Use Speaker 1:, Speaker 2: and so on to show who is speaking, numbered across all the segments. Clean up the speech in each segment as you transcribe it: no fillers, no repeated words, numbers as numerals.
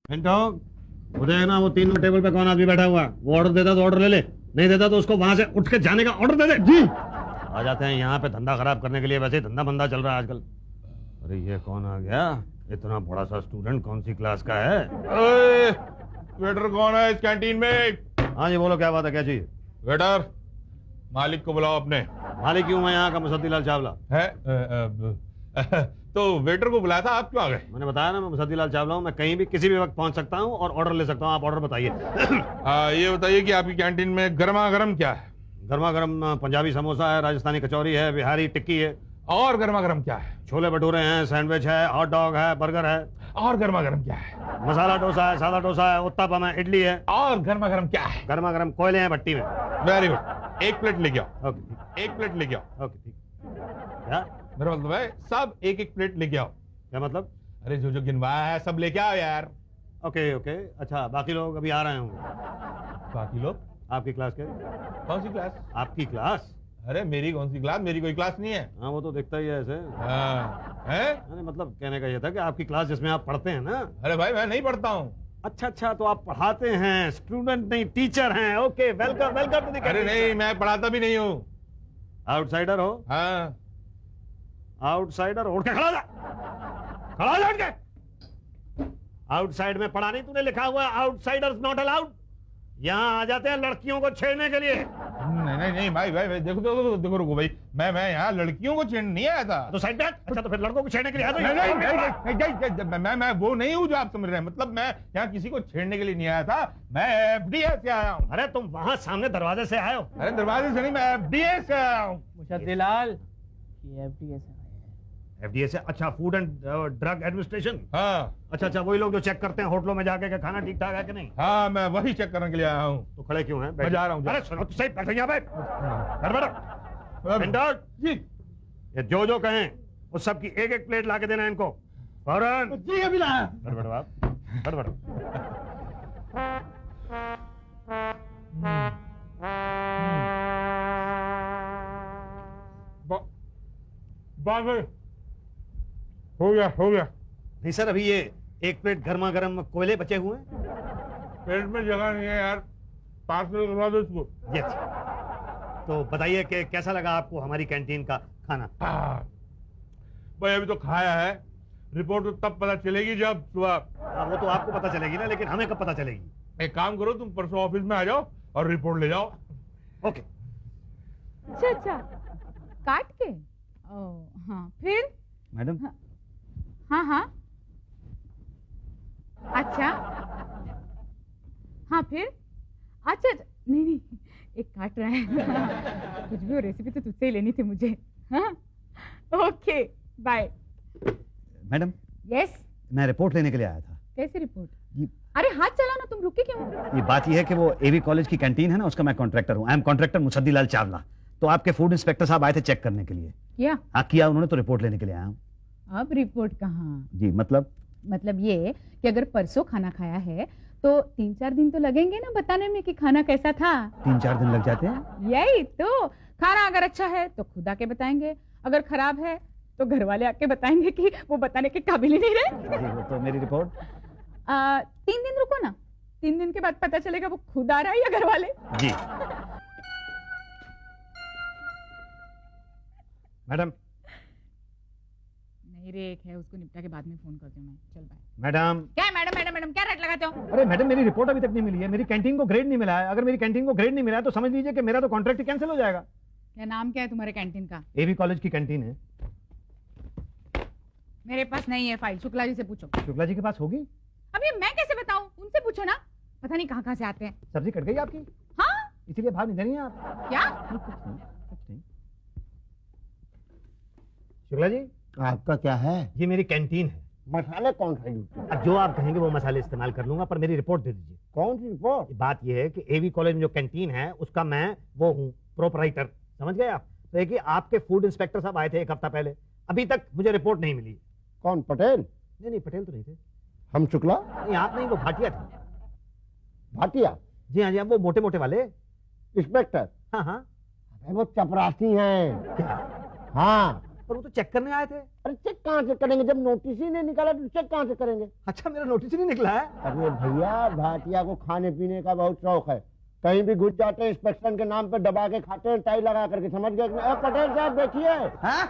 Speaker 1: Pinto, वो देख ना, वो तीनों टेबल पे कौन आदमी बैठा हुआ है। वो ऑर्डर देता तो ऑर्डर ले ले, नहीं देता तो उसको वहां से उठ के जाने का ऑर्डर दे दे।
Speaker 2: जी।
Speaker 1: आ जाते हैं यहाँ पे धंधा खराब करने के लिए, वैसे ही धंधा बंदा चल रहा है आजकल। अरे ये कौन आ गया? इतना बड़ा सा स्टूडेंट कौन सी क्लास का है?
Speaker 2: वेटर कौन है इस कैंटीन में?
Speaker 1: हाँ जी बोलो, क्या बात है, क्या चाहिए?
Speaker 2: वेटर, मालिक को बुलाओ अपने।
Speaker 1: मालिक क्यों? मैं यहाँ का मुसद्दीलाल चावला
Speaker 2: है तो वेटर को बुलाया था, आप क्यों आ गए?
Speaker 1: मैंने बताया ना, मैं मुसद्दीलाल चावला हूँ। मैं कहीं भी किसी भी वक्त पहुंच सकता हूँ और ऑर्डर ले सकता हूँ। आप ऑर्डर बताइए।
Speaker 2: ये बताइए कि आपकी कैंटीन में गर्मा गर्म क्या है?
Speaker 1: गर्मा गर्म पंजाबी समोसा है, राजस्थानी कचौरी है, बिहारी टिक्की है।
Speaker 2: और गर्मा गर्म क्या है?
Speaker 1: छोले भटूरे हैं, सैंडविच है, हॉट डॉग है, बर्गर है।
Speaker 2: और गर्मा गर्म क्या है?
Speaker 1: मसाला डोसा है, सादा डोसा है, उत्तपम है, इडली है।
Speaker 2: और गर्मा गर्म क्या है?
Speaker 1: गर्मा गर्म कोयले हैं भट्टी में।
Speaker 2: वेरी गुड, एक प्लेट लेके आओ।
Speaker 1: ओके
Speaker 2: एक प्लेट लेके आओ।
Speaker 1: ओके ठीक। क्या
Speaker 2: मेरा मतलब है सब एक एक प्लेट लेके आओ।
Speaker 1: क्या मतलब?
Speaker 2: अरे जो जो गिनवाया है सब लेके आओ यार।
Speaker 1: ओके ओके, अच्छा बाकी लोग अभी आ रहे होंगे।
Speaker 2: बाकी लोग?
Speaker 1: आपकी क्लास के?
Speaker 2: कौन सी क्लास?
Speaker 1: आपकी क्लास?
Speaker 2: अरे मेरी कौन सी क्लास? मेरी कोई क्लास नहीं है।
Speaker 1: हाँ वो तो दिखता ही है ऐसे।
Speaker 2: है?
Speaker 1: अरे मतलब कहने का ये था कि आपकी क्लास जिसमें आप पढ़ते हैं ना।
Speaker 2: अरे भाई मैं नहीं पढ़ता हूँ।
Speaker 1: अच्छा अच्छा, तो आप पढ़ाते हैं, स्टूडेंट नहीं टीचर हैं। Okay, welcome welcome to the.
Speaker 2: अरे नहीं, मैं पढ़ाता भी नहीं हूँ।
Speaker 1: आउटसाइडर हो?
Speaker 2: हाँ।
Speaker 1: आउटसाइडर उठ के खड़ा जा, खड़ा जा उठ के। आउटसाइड में पढ़ा नहीं तूने, लिखा हुआ आउटसाइडर्स नॉट अलाउड। यहाँ आ जाते हैं लड़कियों को छेड़ने के लिए।
Speaker 2: नहीं नहीं नहीं भाई भाई देखो देखो देखो रुको भाई, मैं यहाँ लड़कियों को छेड़ने नहीं आया था।
Speaker 1: तो साइड बैठ। अच्छा तो फिर लड़कों को छेड़ने के लिए आया?
Speaker 2: नहीं नहीं नहीं, मैं वो नहीं हूँ जो आप समझ रहे हैं। मतलब मैं यहाँ किसी को छेड़ने के लिए नहीं आया था, मैं एफडीए से आया हूँ।
Speaker 1: अरे तुम वहां सामने दरवाजे से आए हो?
Speaker 2: अरे दरवाजे से नहीं, मैं एफडीए से आया हूँ।
Speaker 3: मुसद्दीलाल, ये एफडीए से।
Speaker 1: एफडीए से? अच्छा, फूड एंड ड्रग एडमिनिस्ट्रेशन।
Speaker 2: हाँ
Speaker 1: अच्छा अच्छा, वही लोग जो चेक करते हैं होटलों में जाके कि खाना ठीक ठाक है कि नहीं।
Speaker 2: हाँ, मैं वही चेक करने के लिए आया हूँ।
Speaker 1: तो खड़े क्यों हैं?
Speaker 2: मैं जा रहा हूँ।
Speaker 1: अरे सुनो तो सही, बैठो यहाँ पे। बैठो
Speaker 2: जी।
Speaker 1: ये जो जो कहें उस सब की एक एक प्लेट ला के देना इनको फौरन।
Speaker 3: जी अभी लाया।
Speaker 1: बैठो आप, बैठो।
Speaker 2: बस हो गया हो गया।
Speaker 1: नहीं सर, अभी ये एक प्लेट गर्मा गर्म कोयले बचे हुए हैं।
Speaker 2: पेट में जगह नहीं है यार, पार्सल करवा दो इसको।
Speaker 1: यस। तो बताइए कि कैसा लगा आपको हमारी कैंटीन का खाना?
Speaker 2: भाई अभी तो खाया है, रिपोर्ट तो तब पता चलेगी जब सुबह।
Speaker 1: वो तो आपको पता चलेगी ना, लेकिन हमें कब पता चलेगी?
Speaker 2: एक काम करो, तुम परसों ऑफिस में आ जाओ और रिपोर्ट ले जाओ।
Speaker 1: ओके।
Speaker 4: अच्छा अच्छा, काट के? हाँ फिर?
Speaker 1: मैडम।
Speaker 4: हाँ हाँ, अच्छा हाँ फिर? अच्छा नहीं नहीं, एक काट रहा है। कुछ भी हो, रेसिपी तो तुझसे ही लेनी थी मुझे। हाँ ओके बाय।
Speaker 1: मैडम।
Speaker 4: यस।
Speaker 1: मैं रिपोर्ट लेने के लिए आया था।
Speaker 4: कैसी रिपोर्ट?
Speaker 1: ये
Speaker 4: अरे हाथ चलाओ ना, तुम रुके क्यों?
Speaker 1: ये बात ये है कि वो एवी कॉलेज की कैंटीन है ना, उसका मैं कॉन्ट्रैक्टर हूँ। I am contractor Musaddilal Chawla. तो आपके फूड इंस्पेक्टर साहब आए थे चेक करने के लिए।
Speaker 4: क्या?
Speaker 1: हाँ किया उन्होंने, तो रिपोर्ट लेने के लिए आया हूँ।
Speaker 4: अब रिपोर्ट कहाँ?
Speaker 1: जी
Speaker 4: मतलब ये कि अगर परसों खाना खाया है तो 3-4 दिन तो लगेंगे ना बताने में कि खाना कैसा था।
Speaker 1: 3-4 दिन लग जाते हैं।
Speaker 4: यही तो, खाना अगर अच्छा है तो खुद आके बताएंगे, अगर खराब है तो घर वाले आके बताएंगे कि वो बताने के काबिल ही नहीं रहे।
Speaker 1: जी, तो मेरी रिपोर्ट
Speaker 4: 3 दिन रुको ना, 3 दिन के बाद पता चलेगा वो खुद आ रहा है या घर वाले।
Speaker 1: जी। मैडम।
Speaker 4: नहीं रे, एक है, उसको निपटा के बाद में फोन करती हूँ मैं। चल बाय।
Speaker 1: मैडम।
Speaker 4: क्या मैडम मैडम मैडम, क्या रट लगाते हो?
Speaker 1: अरे मैडम, मेरी रिपोर्ट अभी तक नहीं मिली है। मेरी कैंटीन को ग्रेड नहीं मिला है। अगर मेरी कैंटीन को ग्रेड नहीं मिला है तो समझ लीजिए कि मेरा तो कॉन्ट्रैक्ट ही कैंसिल हो जाएगा।
Speaker 4: क्या नाम क्या है तुम्हारे कैंटीन का?
Speaker 1: एवी कॉलेज की कैंटीन है।
Speaker 4: मेरे पास नहीं है फाइल, शुक्ला जी से पूछो।
Speaker 1: शुक्ला जी के पास होगी?
Speaker 4: अब ये मैं कैसे बताऊं, उनसे पूछो ना, पता नहीं कहाँ से आते हैं।
Speaker 1: सब्जी कट गई आपकी?
Speaker 4: हाँ।
Speaker 1: इसीलिए भाव नहीं दे रही हैं आप?
Speaker 4: क्या?
Speaker 1: कुछ नहीं। शुक्ला जी,
Speaker 3: आपका क्या है?
Speaker 1: ये मेरी कैंटीन है।
Speaker 3: मसाले कौन सा यूज करता है?
Speaker 1: अब जो आप कहेंगे वो मसाले इस्तेमाल कर लूंगा, पर मेरी रिपोर्ट दे दीजिए।
Speaker 3: कौन सी रिपोर्ट?
Speaker 1: बात ये है कि एवी कॉलेज में जो कैंटीन है उसका मैं वो हूँ प्रोपराइटर, समझ गए आप? तो एक आपके फूड इंस्पेक्टर साहब आए थे 1 हफ्ता पहले, अभी तक मुझे रिपोर्ट नहीं मिली।
Speaker 3: कौन, पटेल?
Speaker 1: नहीं पटेल तो नहीं थे।
Speaker 3: हम शुक्ला?
Speaker 1: नहीं आप नहीं, वो भाटिया थे।
Speaker 3: भाटिया?
Speaker 1: जी हाँ जी हाँ, वो मोटे मोटे वाले।
Speaker 3: इंस्पेक्टर?
Speaker 1: हाँ हाँ।
Speaker 3: अरे वो चपरासी हैं।
Speaker 1: क्या?
Speaker 3: हाँ,
Speaker 1: पर वो तो चेक करने आए थे।
Speaker 3: अरे चेक कहाँ से करेंगे, जब नोटिस ही नहीं निकाला तो चेक कहाँ से करेंगे।
Speaker 1: अच्छा, मेरा नोटिस ही नहीं निकला है।
Speaker 3: अरे भैया, भाटिया को खाने पीने का बहुत शौक है, कहीं भी घुस जाते हैं, इंस्पेक्शन के नाम पे दबा के खाते हैं, टाई लगा करके, समझ गए? पटेल साहब देखिए।
Speaker 5: हाँ?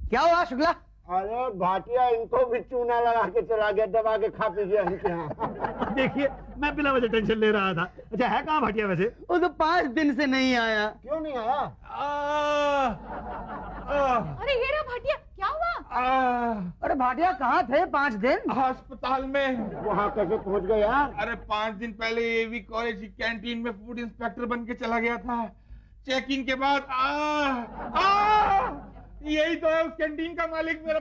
Speaker 5: क्या हुआ शुक्ला?
Speaker 3: अरे भाटिया इनको भी चूना लगा के चला गया, दबा के खा पी गया इनके यहाँ।
Speaker 1: देखिए, मैं बिना वजह टेंशन ले रहा था। अच्छा, है कहाँ भाटिया वैसे?
Speaker 5: वो तो 5 दिन से नहीं आया।
Speaker 3: क्यों नहीं आया?
Speaker 4: अरे ये रहा भाटिया, क्या हुआ?
Speaker 5: अरे भाटिया कहाँ थे 5 दिन?
Speaker 2: अस्पताल में।
Speaker 3: वहाँ कैसे पहुँच गए यार?
Speaker 2: अरे 5 दिन पहले एवी कॉलेज की कैंटीन में फूड इंस्पेक्टर बन के चला गया था। चेकिंग के बाद यही तो है उस कैंटीन का मालिक, मेरा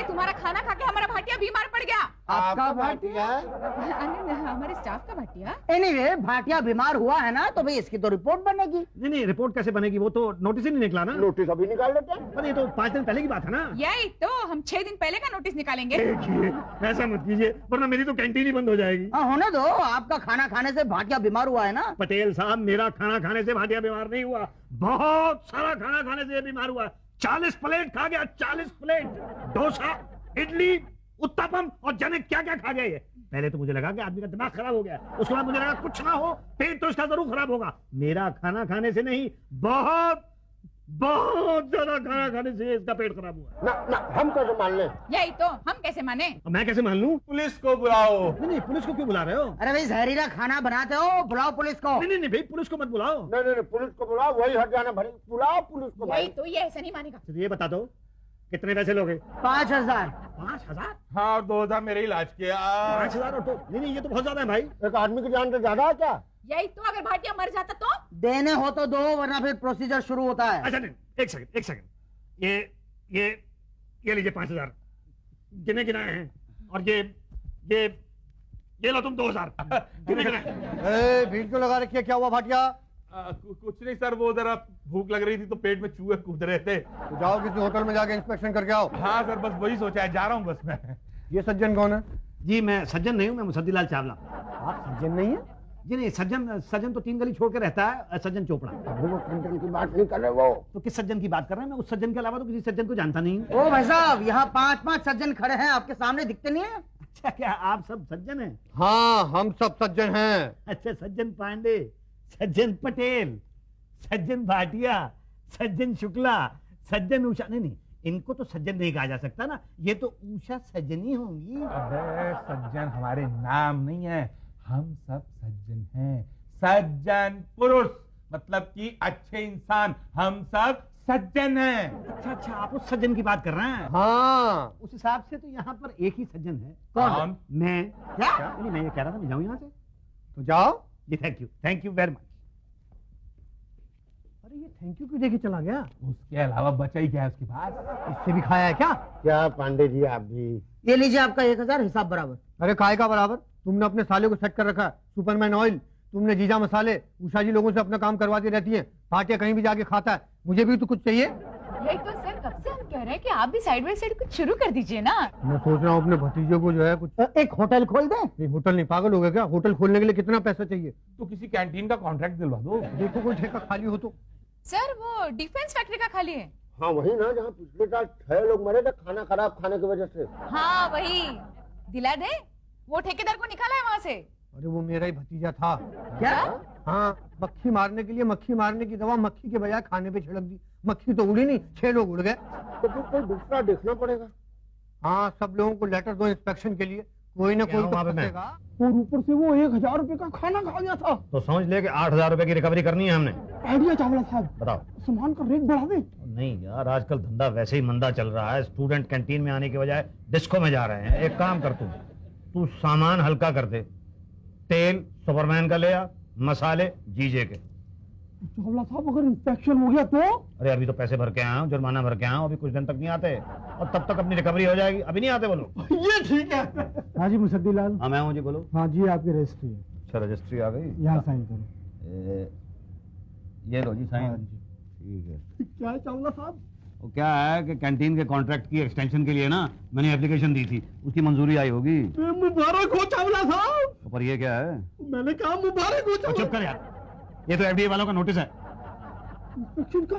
Speaker 4: तुम्हारा खाना खा के हमारा भाटिया बीमार पड़ गया।
Speaker 5: आपका भाटिया?
Speaker 4: हमारे स्टाफ का भाटिया।
Speaker 5: एनीवे, भाटिया बीमार हुआ है ना, तो भाई इसकी तो रिपोर्ट बनेगी।
Speaker 1: नहीं, रिपोर्ट कैसे बनेगी? वो तो नोटिस ही नहीं निकला ना।
Speaker 3: नोटिस अभी निकाल लेते हैं।
Speaker 1: पर ये तो 5 दिन पहले की बात है ना।
Speaker 4: यही तो, हम 6 दिन पहले का नोटिस निकालेंगे।
Speaker 1: देखिए, ऐसा मत कीजिए, वरना मेरी तो कैंटीन ही बंद हो जाएगी।
Speaker 5: हाँ होने दो, आपका खाना खाने से भाटिया बीमार हुआ है ना।
Speaker 1: पटेल साहब, मेरा खाना खाने से भाटिया बीमार नहीं हुआ, बहुत सारा खाना खाने से बीमार हुआ। 40 प्लेट खा गया, 40 प्लेट। डोसा, इडली, उत्तपम और जाने क्या क्या खा गया ये। पहले तो मुझे लगा कि आदमी का दिमाग खराब हो गया, उसके बाद मुझे लगा कुछ ना हो, पेट तो इसका जरूर खराब होगा। मेरा खाना खाने से नहीं, बहुत बहुत ज्यादा खाना खाने से इसका पेट खराब हुआ।
Speaker 3: ना ना, हम कैसे मान लें?
Speaker 4: यही तो, हम कैसे माने?
Speaker 1: अब मैं कैसे मान लूं?
Speaker 2: पुलिस को बुलाओ।
Speaker 1: नहीं, पुलिस को क्यों बुला रहे हो?
Speaker 5: अरे भाई जहरीला खाना बनाते हो, बुलाओ पुलिस को।
Speaker 1: नहीं भाई, पुलिस को मत बुलाओ।
Speaker 3: नहीं, पुलिस को बुलाओ, वही हट जाना भरी। बुलाओ पुलिस को
Speaker 4: यही
Speaker 3: भाई।
Speaker 4: तो, ये ऐसा नहीं मानेगा।
Speaker 1: तो ये बता दो, कितने पैसे लोगे?
Speaker 5: 5000।
Speaker 1: 5000?
Speaker 2: हाँ, 2000 मेरे इलाज के।
Speaker 1: 5000 और तो नहीं, ये तो बहुत ज्यादा है भाई।
Speaker 3: एक आदमी की जान से ज्यादा है क्या?
Speaker 4: यही तो, अगर भाटिया मर जाता तो?
Speaker 5: देने हो तो दो, वरना फिर प्रोसीजर शुरू होता है।
Speaker 1: अच्छा नहीं, एक सेकंड, ये लीजिए 5000 गिने गिनाए हैं, और ये लो तुम 2000 गिने गिनाए।
Speaker 3: भीड़ क्यों लगा रखी है, क्या हुआ भाटिया?
Speaker 2: कुछ नहीं सर, वो जरा भूख लग रही थी तो पेट में चूहे कूद रहे थे।
Speaker 3: तो जाओ किसी होटल में जाके इंस्पेक्शन करके आओ।
Speaker 2: हाँ सर, बस वही सोचा है, जा रहा हूँ बस मैं।
Speaker 3: ये सज्जन कौन है?
Speaker 1: जी, मैं सज्जन नहीं हूँ, मैं मुसद्दीलाल चावला।
Speaker 3: आप सज्जन नहीं है?
Speaker 1: जी नहीं, सज्जन तो 3 गली छोड़ के रहता है, सज्जन चोपड़ा।
Speaker 3: अभी वो सज्जन की बात नहीं कर रहे वो।
Speaker 1: तो किस सज्जन की बात कर रहे हैं? मैं उस सज्जन के अलावा तो किसी सज्जन को जानता नहीं हूँ।
Speaker 5: ओ भाई साहब, यहाँ 5-5 सज्जन खड़े हैं, आपके सामने दिखते नहीं है?
Speaker 1: अच्छा, क्या आप सब सज्जन हैं?
Speaker 3: हाँ, हम सब सज्जन हैं।
Speaker 1: अच्छा, सज्जन पांडे, सज्जन पटेल, सज्जन भाटिया, सज्जन शुक्ला, सज्जन उषा। नहीं, इनको तो सज्जन नहीं कहा जा सकता ना, ये तो उषा सज्जनी होंगी।
Speaker 2: अबे सज्जन हमारे नाम नहीं है, हम सब सज्जन हैं। सज्जन पुरुष मतलब कि अच्छे इंसान, हम सब सज्जन हैं।
Speaker 1: अच्छा, आप उस सज्जन की बात कर रहे हैं?
Speaker 3: हाँ,
Speaker 1: उस हिसाब से तो यहाँ पर एक ही सज्जन है।
Speaker 2: कौन?
Speaker 1: मैं।
Speaker 5: क्या?
Speaker 1: नहीं, मैं ये कह रहा था, मैं जाऊँ यहाँ से?
Speaker 3: तो जाओ।
Speaker 1: जी, थैंक यू वेरी मच। अरे ये थैंक यू क्यों देके चला गया?
Speaker 2: उसके अलावा बचा ही क्या है उसके पास?
Speaker 1: इससे भी खाया है क्या?
Speaker 3: क्या पांडे जी आप भी?
Speaker 5: ये लीजिए आपका 1000, हिसाब बराबर।
Speaker 3: अरे काय का बराबर? तुमने अपने साले को सेट कर रखा है, सुपरमैन ऑयल, तुमने जीजा मसाले, उषा जी लोगों से अपना काम करवाती रहती है, भाटिया कहीं भी जाके खाता है, मुझे भी तो कुछ चाहिए।
Speaker 4: यही तो सर, कब से हम कह रहे हैं कि आप भी साइड बाय साइड कुछ शुरू कर दीजिए ना।
Speaker 3: मैं सोच रहा हूँ अपने भतीजे को जो है कुछ।
Speaker 5: एक होटल खोल दें?
Speaker 3: नहीं, होटल नहीं, पागल हो गया क्या? होटल खोलने के लिए कितना पैसा चाहिए?
Speaker 2: तो किसी कैंटीन का कॉन्ट्रैक्ट दिलवा दो।
Speaker 3: देखो कोई ठेका खाली हो तो।
Speaker 4: सर, वो डिफेंस फैक्ट्री का खाली है।
Speaker 3: हाँ वही ना, जहाँ पिछले साल 6 लोग मरे थे खाना खराब खाने की वजह से।
Speaker 4: हाँ वही, दिला दे, वो ठेकेदार को निकाला है वहाँ से।
Speaker 3: अरे वो मेरा ही भतीजा था।
Speaker 5: क्या?
Speaker 3: हाँ, मक्खी मारने के लिए मक्खी मारने की दवा मक्खी के बजाय खाने पे छिड़क दी, मक्खी तो उड़ी नहीं, 6 लोग उड़ गए। तो फिर कोई दूसरा देखना पड़ेगा। हाँ, सब लोगों को लेटर दो इंस्पेक्शन के लिए, कोई ना कोई तो फंसेगा। और ऊपर से वो 1000 रुपए का खाना खा गया था।
Speaker 1: तो समझ ले कि 8000 रुपए की रिकवरी करनी है हमने।
Speaker 3: आइडिया चावला साहब,
Speaker 1: बताओ।
Speaker 3: सामान का रेट बढ़ा दे।
Speaker 1: नहीं यार, आजकल धंधा वैसे ही मंदा चल रहा है, स्टूडेंट कैंटीन में आने के बजाय डिस्को में जा रहे हैं। एक काम कर, तू सामान हल्का कर दे, तेल सुपरमैन का ले आ, मसाले जीजे के।
Speaker 3: चावला साहब, अगर इंस्पेक्शन हो गया तो?
Speaker 1: अरे अभी तो पैसे भर के आया हूँ, जुर्माना भर के आया हूँ, अभी कुछ दिन तक नहीं आते, और तब तक अपनी रिकवरी हो जाएगी। अभी नहीं आते बोलो।
Speaker 3: ये ठीक है। हाँ जी मुसद्दीलाल।
Speaker 1: हाँ मैं हूँ जी, बोलो।
Speaker 3: हाँ जी, आपकी रजिस्ट्री है।
Speaker 1: अच्छा, रजिस्ट्री आ गई,
Speaker 3: यहाँ साइन करो।
Speaker 1: ये लो जी साइन।
Speaker 3: हाँ जी।
Speaker 1: ठीक है।
Speaker 3: क्या है चावला साहब?
Speaker 1: वो क्या है कि कैंटीन के कॉन्ट्रैक्ट की एक्सटेंशन के लिए ना मैंने एप्लीकेशन दी थी, उसकी मंजूरी आई होगी।
Speaker 3: मुबारक हो चावला साहब।
Speaker 1: पर ये क्या है?
Speaker 3: मैंने कहा मुबारक हो।
Speaker 1: चुप कर यार, ये तो एफडीए वालों का नोटिस है।
Speaker 3: इंस्पेक्शन का?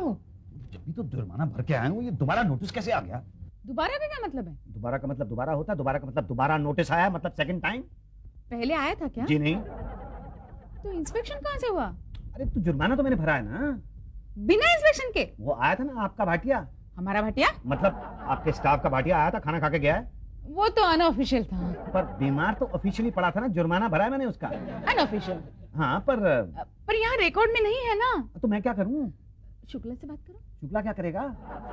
Speaker 6: जब भी तो जुर्माना भर के आया हूँ, ये दोबारा नोटिस कैसे आ गया?
Speaker 4: दोबारा का क्या मतलब है?
Speaker 6: दोबारा का मतलब दोबारा होता है, दोबारा का मतलब दोबारा नोटिस आया, मतलब सेकंड टाइम।
Speaker 4: पहले आया था क्या?
Speaker 6: जी नहीं।
Speaker 4: तो इंस्पेक्शन कहाँ से हुआ?
Speaker 6: अरे तो जुर्माना तो मैंने भरा है ना।
Speaker 4: बिना इंस्पेक्शन के?
Speaker 6: वो आया था ना आपका भाटिया।
Speaker 4: हमारा भटिया?
Speaker 6: मतलब आपके स्टाफ का भाटिया आया था, खाना खा के गया है।
Speaker 4: वो तो अनऑफिशियल था।
Speaker 6: पर बीमार तो ऑफिशियली पड़ा था ना, जुर्माना भरा है मैंने उसका।
Speaker 4: अनऑफिशियल?
Speaker 6: हाँ
Speaker 4: पर यहाँ रिकॉर्ड में नहीं है ना।
Speaker 6: तो मैं क्या करूँ?
Speaker 4: शुक्ला से बात करो।
Speaker 6: शुक्ला क्या करेगा?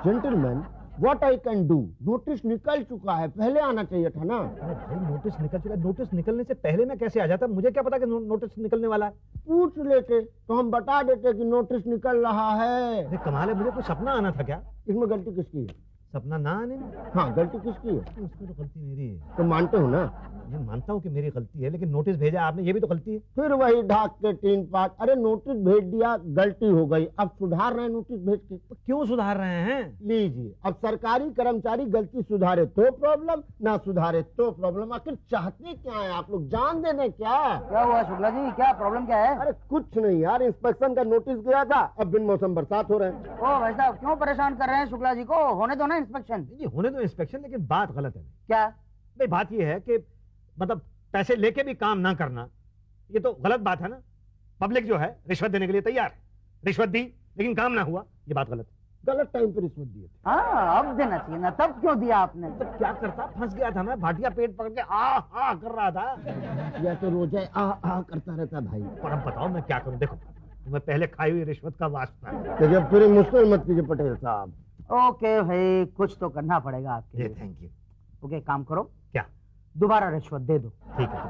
Speaker 3: Gentleman, what I can do? Notice निकल चुका है, पहले आना चाहिए था ना।
Speaker 1: अरे भाई नोटिस निकल चुका है, नोटिस निकलने से पहले मैं कैसे आ जाता? मुझे क्या पता कि नोटिस निकलने वाला है?
Speaker 3: पूछ लेते तो हम बता देते कि नोटिस निकल रहा है।
Speaker 1: अरे कमाल है, मुझे कोई सपना आना था क्या?
Speaker 3: इसमें गलती किसकी है?
Speaker 1: सपना ना आने में?
Speaker 3: हाँ, गलती किसकी है?
Speaker 1: उसमें तो गलती मेरी है।
Speaker 3: तो मानते हो ना?
Speaker 1: मैं मानता हूँ कि मेरी गलती है, लेकिन नोटिस भेजा आपने, ये भी तो गलती है।
Speaker 3: फिर वही ढाक के 3-5। अरे नोटिस भेज दिया, गलती हो गई, अब सुधार रहे हैं नोटिस भेज के।
Speaker 1: तो क्यों सुधार रहे हैं?
Speaker 3: लीजिए, अब सरकारी कर्मचारी गलती सुधारे तो प्रॉब्लम, ना सुधारे तो प्रॉब्लम। आखिर चाहते क्या है आप लोग? जान देने क्या?
Speaker 5: क्या हुआ शुक्ला जी, क्या प्रॉब्लम क्या है?
Speaker 3: अरे कुछ नहीं यार, इंस्पेक्शन का नोटिस गया था, अब बिन मौसम बरसात हो रहे हैं।
Speaker 5: ओ भाई साहब, क्यों परेशान कर रहे हैं शुक्ला जी को? होने दो ना इंस्पेक्शन।
Speaker 1: जी होने दो इंस्पेक्शन, लेकिन बात गलत है।
Speaker 5: क्या?
Speaker 1: भाई बात ये है कि मतलब पैसे लेके भी काम ना करना, ये तो गलत बात है ना। पब्लिक जो है रिश्वत देने के लिए तैयार है, रिश्वत दी लेकिन काम ना हुआ, ये बात गलत है।
Speaker 3: गलत टाइम पर रिश्वत दिए थे।
Speaker 5: हाँ, अब देना चाहिए ना, तब क्यों दिया आपने?
Speaker 1: तो क्या करता, फंस गया था मैं। भाटिया पेट पकड़ के आ कर रहा था।
Speaker 3: या तो रोजा आ करता रहता भाई।
Speaker 1: और अब बताओ मैं क्या करूं? देखो तुम्हें पहले खाई हुई रिश्वत का वास्ता है।
Speaker 3: तो जब पूरी मुश्किल मत कीजिए पटेल साहब।
Speaker 5: ओके भाई, कुछ तो करना पड़ेगा आपके
Speaker 1: ये
Speaker 5: लिए।
Speaker 1: Thank you.
Speaker 5: ओके, काम करो,
Speaker 1: क्या?
Speaker 5: दोबारा रिश्वत दे दो।
Speaker 1: ठीक है,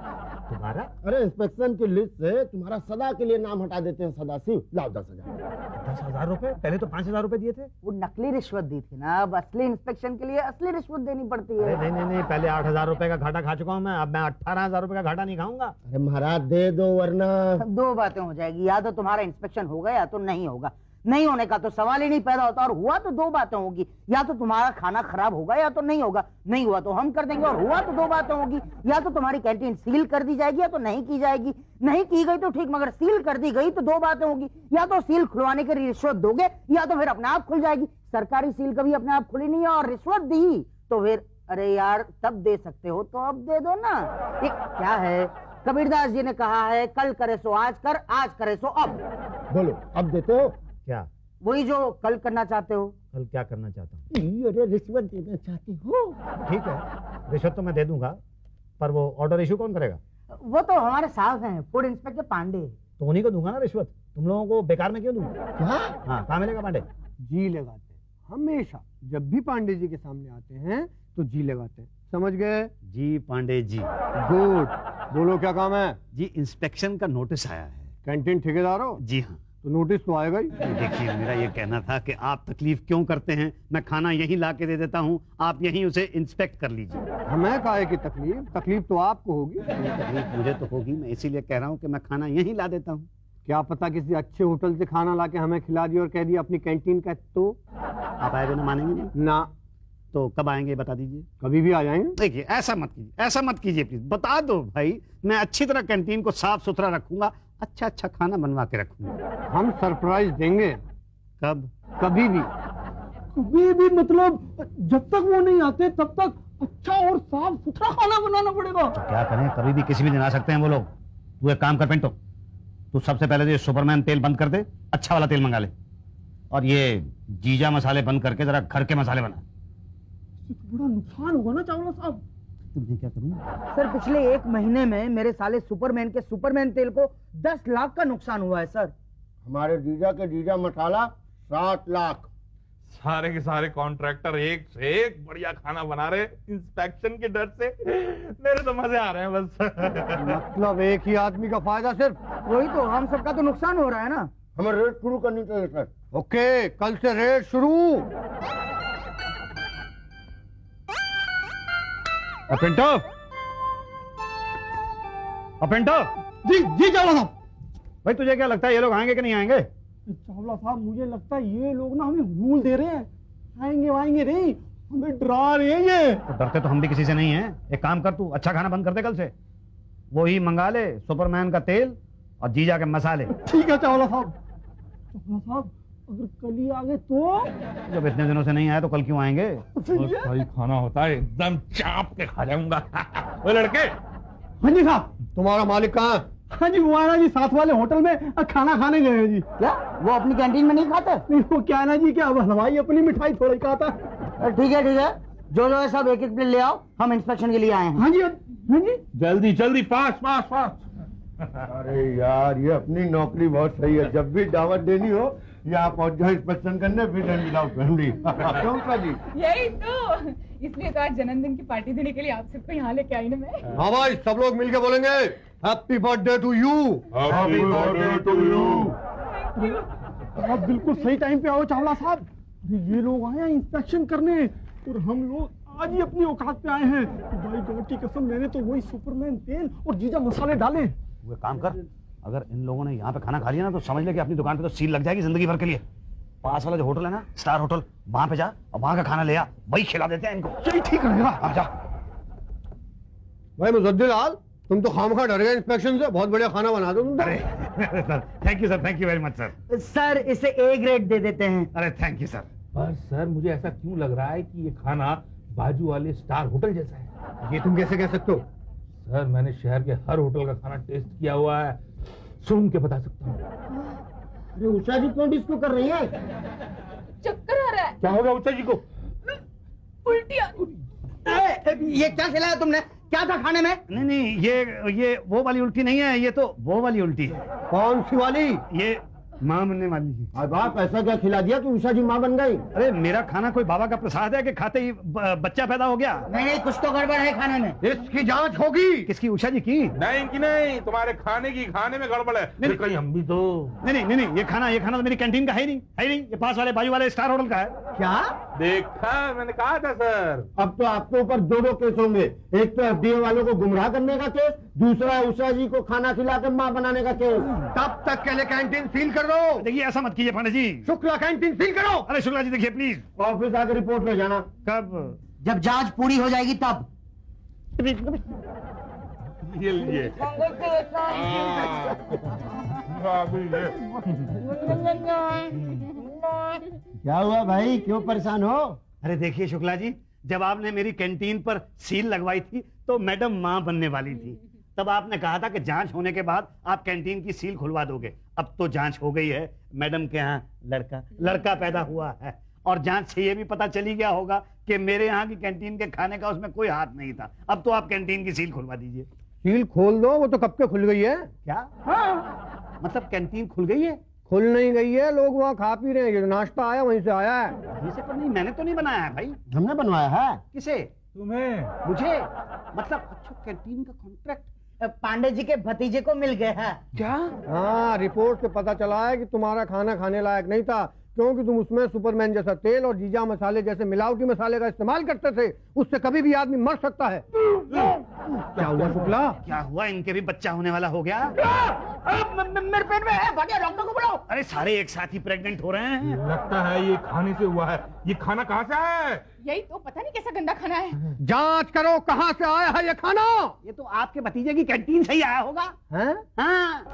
Speaker 1: दोबारा
Speaker 3: अरे इंस्पेक्शन की लिस्ट से तुम्हारा सदा के लिए नाम हटा देते हैं, सदाशिव। लाओ 10,000।
Speaker 1: 10,000 रुपए? पहले तो 5,000 रुपए दिए थे।
Speaker 5: वो नकली रिश्वत दी थी ना, अब असली इंस्पेक्शन के लिए असली रिश्वत देनी पड़ती
Speaker 1: अरे
Speaker 5: है।
Speaker 1: नहीं, पहले 8,000 रुपए का घाटा खा चुका हूं मैं, अब मैं 18,000 रुपए का घाटा नहीं खाऊंगा।
Speaker 3: अरे महाराज दे दो, वरना
Speaker 5: दो बातें हो जाएगी, या तो तुम्हारा इंस्पेक्शन होगा या तो नहीं होगा। नहीं होने का तो सवाल ही नहीं पैदा होता, और हुआ तो दो बातें होगी, या तो तुम्हारा खाना खराब होगा या तो नहीं होगा। नहीं हुआ तो हम कर देंगे, और हुआ तो दो बातें होगी, या तो तुम्हारी कैंटीन सील कर दी जाएगी या तो नहीं की जाएगी। नहीं की गई तो ठीक, मगर सील कर दी गई तो दो बातें होगी, या तो सील खुलवाने की रिश्वत दोगे या तो फिर अपने आप खुल जाएगी। सरकारी सील कभी अपने आप खुली नहीं है, और रिश्वत दी तो फिर अरे यार तब दे सकते हो तो अब दे दो ना। ये क्या है, कबीरदास जी ने कहा है, कल करे सो आज कर, आज करे सो अब।
Speaker 3: बोलो, अब देते हो?
Speaker 1: क्या?
Speaker 5: वही जो कल करना चाहते हो।
Speaker 1: कल क्या करना चाहता हूँ?
Speaker 3: अरे रिश्वत देना चाहती हो?
Speaker 1: ठीक है, रिश्वत तो मैं दे दूंगा, पर वो ऑर्डर इशू कौन करेगा?
Speaker 5: वो तो हमारे साहब हैं, फूड इंस्पेक्टर पांडे।
Speaker 1: तो उन्हीं को दूंगा ना रिश्वत। तुम लोगों को बेकार में क्यों दूंगा?
Speaker 3: क्या?
Speaker 1: हाँ, कहाँ मिलेगा पांडे?
Speaker 3: जी लगाते हैं हमेशा, जब भी पांडे जी के सामने आते हैं तो जी लगाते हैं। समझ गए?
Speaker 6: जी पांडे जी।
Speaker 3: गुड। बोलो क्या काम है?
Speaker 6: जी इंस्पेक्शन का नोटिस आया है।
Speaker 3: कैंटीन ठेकेदार हो
Speaker 6: जी हाँ।
Speaker 3: तो नोटिस तो आएगा ही।
Speaker 6: देखिए मेरा ये कहना था कि आप तकलीफ क्यों करते हैं, मैं खाना यहीं ला के दे देता हूँ, आप यहीं उसे इंस्पेक्ट कर लीजिए।
Speaker 3: हमें काहे की तकलीफ? तकलीफ तो आपको होगी।
Speaker 6: तकलीफ मुझे तो होगी, मैं इसीलिए कह रहा हूँ कि मैं खाना यहीं ला देता हूँ।
Speaker 3: क्या पता किसी अच्छे होटल से खाना लाके हमें खिला दिया और कह दिया अपनी कैंटीन का, तो
Speaker 6: आप आए बिना मानेंगे नहीं?
Speaker 3: ना।
Speaker 6: तो कब आएंगे बता दीजिए।
Speaker 3: कभी भी आ जाएंगे।
Speaker 6: देखिए ऐसा मत कीजिए, ऐसा मत कीजिए प्लीज, बता दो भाई, मैं अच्छी तरह कैंटीन को साफ सुथरा रखूंगा, अच्छा खाना बनवा के रखूंगा।
Speaker 3: हम सरप्राइज देंगे।
Speaker 6: कब?
Speaker 3: कभी भी। कभी भी मतलब जब तक वो नहीं आते तब तक अच्छा और साफ सुथरा खाना बनाना पड़ेगा।
Speaker 6: तो क्या करें, कभी भी किसी भी दिन आ सकते हैं वो लोग। तू एक काम कर पिंटो, तू सबसे पहले तो ये सुपरमैन तेल बंद कर दे, अच्छा वाला तेल मंगा ले, और ये जीजा मसाले बंद करके जरा घर के मसाले बना।
Speaker 3: बड़ा नुकसान होगा ना चावला साहब।
Speaker 6: तुमने क्या करूं?
Speaker 5: सर पिछले 1 महीने में मेरे साले सुपरमैन के सुपरमैन तेल को 10 लाख का नुकसान हुआ है सर।
Speaker 3: हमारे जीजा के जीजा मसाला 7 लाख।
Speaker 2: सारे के सारे कॉन्ट्रैक्टर एक से एक बढ़िया खाना बना रहे, इंस्पेक्शन के डर से मेरे तो मजे आ रहे हैं बस।
Speaker 3: मतलब एक ही आदमी का फायदा सिर्फ।
Speaker 5: वही तो, हम सबका तो नुकसान हो रहा है ना।
Speaker 3: हमें रेड शुरू करनी चाहिए सर। ओके, कल से रेड शुरू।
Speaker 1: पिंटो, पिंटो।
Speaker 3: जी जी चावला साहब।
Speaker 1: भाई तुझे क्या लगता है ये लोग आएंगे कि नहीं आएंगे?
Speaker 3: चावला साहब मुझे लगता है ये लोग ना हमें भूल दे रहे हैं। आएंगे वाएंगे नहीं, हमें डरा रहे हैं ये।
Speaker 1: तो डरते तो हम भी किसी से नहीं हैं। एक काम कर, तू अच्छा खाना बंद कर दे कल से, वही मंगा ले, सुपरमैन का तेल और जीजा के मसाले।
Speaker 3: ठीक है चावला साहब। चावला साहब अगर कल ही आ गए तो?
Speaker 6: जब इतने दिनों से नहीं आया तो कल क्यों आएंगे?
Speaker 2: भाई खाना होता है एकदम चाप के खा जाऊंगा। वो लड़के,
Speaker 3: हाँ जी साहब। तुम्हारा मालिक कहाँ है? हाँ जी वो आना जी साथ वाले होटल में खाना खाने गए हैं जी।
Speaker 5: क्या वो अपनी कैंटीन में नहीं खाता?
Speaker 3: नहीं वो क्या है ना जी, क्या हलवाई अपनी मिठाई थोड़ा ही खाता है।
Speaker 5: ठीक है जो है सब एक एक प्लेट ले आओ, हम इंस्पेक्शन के लिए आए हैं।
Speaker 3: हाँ जी हाँ जी।
Speaker 2: जल्दी जल्दी, फास्ट फास्ट फास्ट।
Speaker 7: अरे यार ये अपनी नौकरी बहुत सही है, जब भी दावत देनी हो यहाँ पहुंच जाओ इंस्पेक्शन करने, फिर विदाउट फैमिली। क्यों जी?
Speaker 4: यही तो, इसलिए तो आज जन्मदिन की पार्टी देने के लिए आप सबको यहाँ लेके आई ना मैं।
Speaker 3: हाँ भाई सब लोग मिलके बोलेंगे happy birthday to you.
Speaker 7: Happy birthday to you.
Speaker 3: आप बिल्कुल सही टाइम पे आओ चावला साहब। ये लोग आए हैं इंस्पेक्शन करने और हम लोग आज ही अपनी औकात पे आए हैं। भाई गॉड की कसम, मैंने तो वही सुपरमैन तेल और जीजा मसाले डाले।
Speaker 6: वो काम कर, अगर इन लोगों ने यहाँ पे खाना खा लिया ना तो समझ ले कि अपनी दुकान पे तो सील लग जाएगी जिंदगी भर के लिए। पास वाला जो होटल है ना, स्टार होटल, वहां पे जा और वहां का खाना ले आ, वही खिला देते हैं इनको।
Speaker 3: सही ठीक रहेगा।
Speaker 6: आ जा।
Speaker 3: भाई मुजद्दिल आल, तुम तो खामखा डर गए इंस्पेक्शन से, बहुत बढ़िया खाना बना दो तुम तो।
Speaker 6: अरे sir, thank you sir, thank you very much sir.
Speaker 5: Sir इसे ए ग्रेड दे देते हैं।
Speaker 6: अरे थैंक यू सर।
Speaker 2: पर सर मुझे ऐसा क्यों लग रहा है कि ये खाना बाजू वाले स्टार होटल जैसा है?
Speaker 3: ये तुम कैसे कह सकते हो?
Speaker 2: सर मैंने शहर के हर होटल का खाना टेस्ट किया हुआ है, सुन के बता सकता हूँ।
Speaker 3: अरे उषा जी क्यों डिस्को कर रही है?
Speaker 4: चक्कर आ रहा है,
Speaker 2: क्या हो गया उषा जी को?
Speaker 4: उल्टी आ
Speaker 5: ये क्या खिलाया तुमने? क्या था खाने में?
Speaker 6: नहीं नहीं, ये वो वाली उल्टी नहीं है, ये तो वो वाली उल्टी है।
Speaker 3: कौन सी वाली?
Speaker 6: ये माँ बनने वाली है।
Speaker 3: अब आप ऐसा क्या खिला दिया कि उषा जी माँ बन गई?
Speaker 6: अरे मेरा खाना कोई बाबा का प्रसाद है कि खाते ही बच्चा पैदा हो गया?
Speaker 5: नहीं कुछ तो गड़बड़ है खाने में।
Speaker 3: इसकी जांच होगी।
Speaker 6: किसकी? उषा जी की?
Speaker 2: नहीं कि नहीं, तुम्हारे खाने की, खाने में गड़बड़ है।
Speaker 6: नहीं,
Speaker 2: कहीं हम भी तो।
Speaker 6: नहीं नहीं नहीं, ये खाना तो मेरी कैंटीन का है ही नहीं। ये पास वाले बाजू वाले स्टार होटल का है।
Speaker 3: क्या?
Speaker 2: देखा, मैंने कहा था सर।
Speaker 7: अब तो आपके ऊपर दो केस होंगे, एक तो एफडीए वालों को गुमराह करने का केस, दूसरा उषा जी को खाना खिला कर माँ बनाने का केस।
Speaker 3: तब तक के लिए कैंटीन सील कर दो।
Speaker 6: देखिए ऐसा मत कीजिए पांडे जी।
Speaker 3: शुक्ला कैंटीन सील करो।
Speaker 6: अरे शुक्ला जी देखिए प्लीज।
Speaker 7: ऑफिस आकर रिपोर्ट ले जाना।
Speaker 6: कब?
Speaker 5: जब जांच पूरी हो जाएगी तब।
Speaker 2: ये लीजिए।
Speaker 7: क्या हुआ भाई, क्यों परेशान हो?
Speaker 6: अरे देखिए शुक्ला जी, जब आपने मेरी कैंटीन पर सील लगवाई थी तो मैडम माँ बनने वाली थी। तब आपने कहा था कि जांच होने के बाद आप कैंटीन की सील खुलवा दोगे। अब तो जांच हो गई है, मैडम के यहाँ लड़का पैदा हुआ है और जांच से ये भी पता चली गया होगा कि मेरे यहाँ की कैंटीन के खाने का उसमें कोई हाथ नहीं था। अब तो आप कैंटीन की सील खुलवा दीजिए।
Speaker 3: सील खोल दो, वो तो कब के खुल गई है।
Speaker 6: क्या? हाँ। मतलब कैंटीन खुल गई है?
Speaker 3: खुल नहीं गई है, लोग वहाँ खा पी रहे हैं। ये नाश्ता आया वहीं से आया है।
Speaker 6: ये से पर नहीं, मैंने तो नहीं बनाया है भाई।
Speaker 7: हमने बनवाया है।
Speaker 6: किसे?
Speaker 2: तुम्हें।
Speaker 6: मुझे? मतलब अच्छा, कैंटीन का कॉन्ट्रैक्ट
Speaker 5: पांडे जी के भतीजे को मिल गया है।
Speaker 6: क्या?
Speaker 3: हाँ, रिपोर्ट से पता चला है कि तुम्हारा खाना खाने लायक नहीं था, क्योंकि तुम उसमें सुपरमैन जैसा तेल और जीजा मसाले जैसे मिलावटी मसाले का इस्तेमाल करते थे। उससे कभी भी आदमी मर सकता है। क्या हुआ शुक्ला?
Speaker 6: क्या हुआ? इनके भी बच्चा होने वाला हो गया?
Speaker 5: मेरे पेट में है, भागे डॉक्टर को बुलाओ।
Speaker 6: अरे सारे एक साथ ही प्रेग्नेंट हो रहे हैं।
Speaker 2: लगता है ये खाने से हुआ है। ये खाना कहाँ से आया है?
Speaker 4: यही तो, पता नहीं कैसा गंदा खाना है।
Speaker 3: जांच करो कहाँ से आया है ये खाना।
Speaker 6: ये तो आपके भतीजे की कैंटीन से ही आया होगा।
Speaker 3: हैं?
Speaker 6: हाँ।